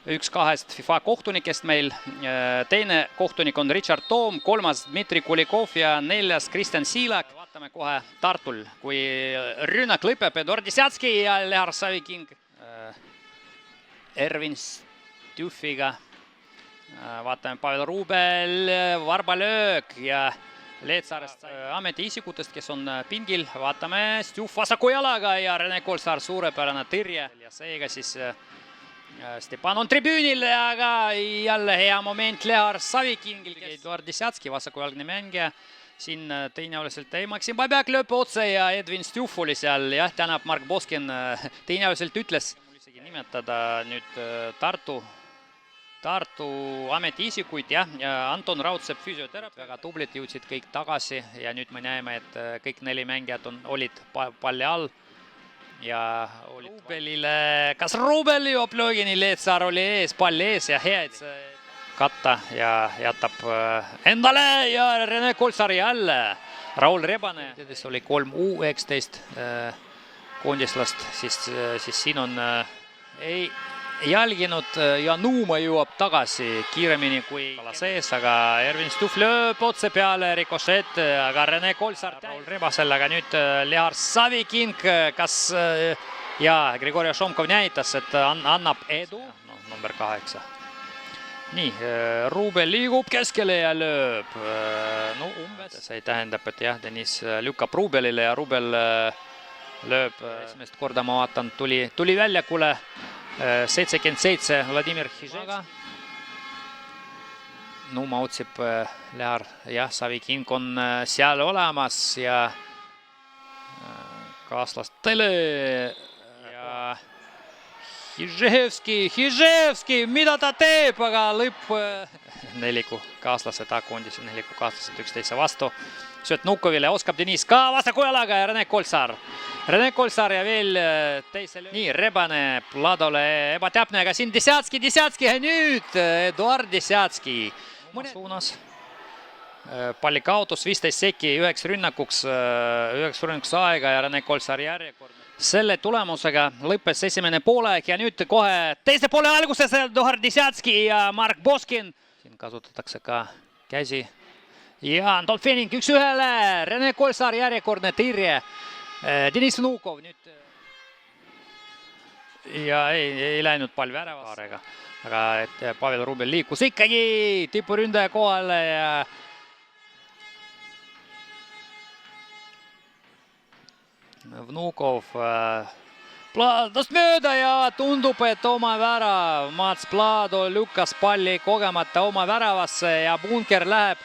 üks kahest FIFA kohtunikest meil. Teine kohtunik on Richard Toom, kolmas Dmitri Kulikov ja neljas Kristjan Siilak. Vaatame kohe Tartul, kui rünnak lõpeb Eduard Desjatski ja Lehar Saviking Ervin Stjufiga. Vaatame Pavel Rubel, varbalöök ja Leetsaarest ametiisikutest, kes on pingil. Vaatame Stjuf vasaku jalaga ja Rene Kolsaar suurepärane tõrje. Ja seega siis Stepan on tribüünil, aga jälle hea moment Lehar Savikingil. Eduard Desjatski, vasakujalgne mängija. Siin tõenäoliselt Maksim Babjak lööb otse ja Edvin Stjuf oli seal. Jah, tänab Mark Boskin tõenäoliselt ütles. Mul isegi nimetada nüüd Tartu ametiisikuid, jah, Anton Raudsepp füsioterapeut, väga tublid, jõudsid kõik tagasi ja nüüd me näeme, et kõik 4 mängijad olid palli all ja olid Rubelile, kas Rubel jõuab löögini, Leetsaar oli ees, palli ees ja hea, et see katta ja jätab endale ja Rene Kolsaar jälle. Raul Rebane, oli 3 U19 koondislast, siis siin on ei jälginud ja Nuuma jõuab tagasi kiiremini kui sees, aga Ervin Stjuf lööb otse peale, rikošett, aga Rene Kolsaar Raul Rebasel, aga nüüd Lehar Saviking, kas ja Grigori Šomkov näitas, et annab edu, number 8. Nii, Rubel liigub keskele ja lööb, no umbes, see tähendab, et jah, Deniss lükkab Rubelile ja Rubel lööb esimest korda, ma vaatan, tuli väljakule 77 Vladimir Hižega. Nuuma otsib Lehar, jah, Saviking on seal olemas ja kaaslastele ja Hiževski, mida ta teeb, aga lõpp neliku kaaslased, koondise neliku kaaslased 11 vastu. Sööt Nukovile, oskab Deniss ka vastaku jalaga ja Rene Kolsaar ja veel teisel. Nii, Rebane Pladole ebatäpne, aga siin Desjatski ja nüüd Eduard Desjatski. Suunas palli kaotus, 15 sekki, 9 rünnakuks aega ja Rene Kolsaar järjekordne. Selle tulemusega lõppes esimene poolek ja nüüd kohe teise poole alguses Eduard Desjatski ja Mark Boskin. Siin kasutatakse ka käsi. Ja Anton Fening 1-1, Rene Kolsaar järjekordne tõrje. Deniss Vnukov nüüd ja ei läinud pall väravaga, aga et Pavel Rubel liikus ikkagi tipuründaja kohale ja Vnukov Pladust mööda ja tundub, et oma värav. Mats Plado lükkas palli kogemata oma väravasse ja Bunker läheb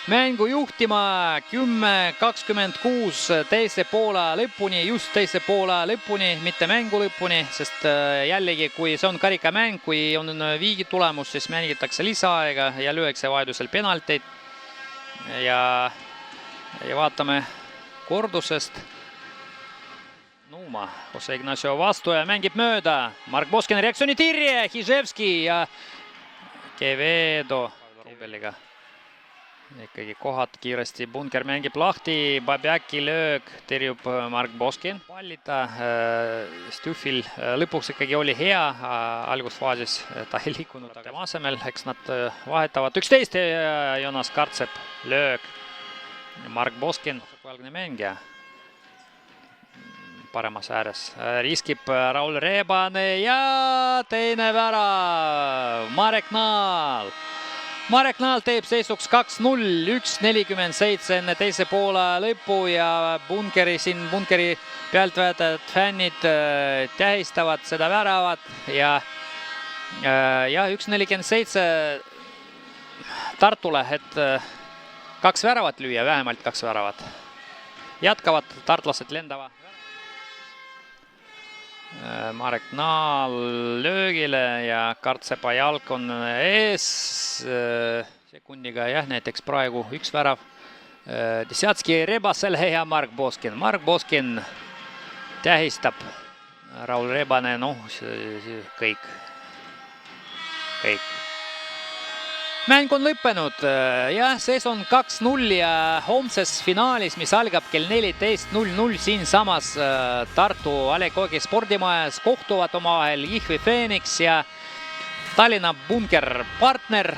mängu juhtima 10-26 teise poole lõpuni, just teise poole lõpuni, mitte mängu lõpuni, sest jällegi, kui see on karikamäng, kui on viigi tulemus, siis mängitakse lisaaega ja lüüakse vajadusel penalteid. Ja vaatame kordusest. Nuuma, Jose Ignacio vastu ja mängib mööda. Mark Boskin reaktsiooni tõrje, Hiževski ja Quevedo Rubeliga. Ikkagi kohad kiiresti, Bunker mängib lahti, Babjaki löök, tõrjub Mark Boskin. Pallita Stjufil lõpuks ikkagi oli hea, algusfaasis ta ei liikunud, aga tema asemel, eks nad vahetavad 11 ja Jonas Kartsepp löök. Mark Boskin, algne mängija paremas ääres, riskib Raul Rebane ja teine värav, Marek Naal. Marek Naal teeb seisuks 2-0, 1:47 enne teise poole lõppu ja Bunkeri pealtvaatajad, fännid tähistavad seda väravat ja 1:47 Tartule, et 2 väravat lüüa, vähemalt 2 väravat. Jätkavad tartlased lendava. Marek Naal löögile ja Kartsepa jalg on ees sekundiga, jah, näiteks praegu 1 värav. Desjatski Rebasele ja Mark Boskin. Mark Boskin tähistab, Raul Rebane, noh, kõik. Mäng on lõppenud, jah, seis on 2-0 ja homses finaalis, mis algab kell 14:00 siinsamas Tartu A. Le Coq'i spordimajas, kohtuvad omavahel Jihvi Phoenix ja Tallinna Bunker partner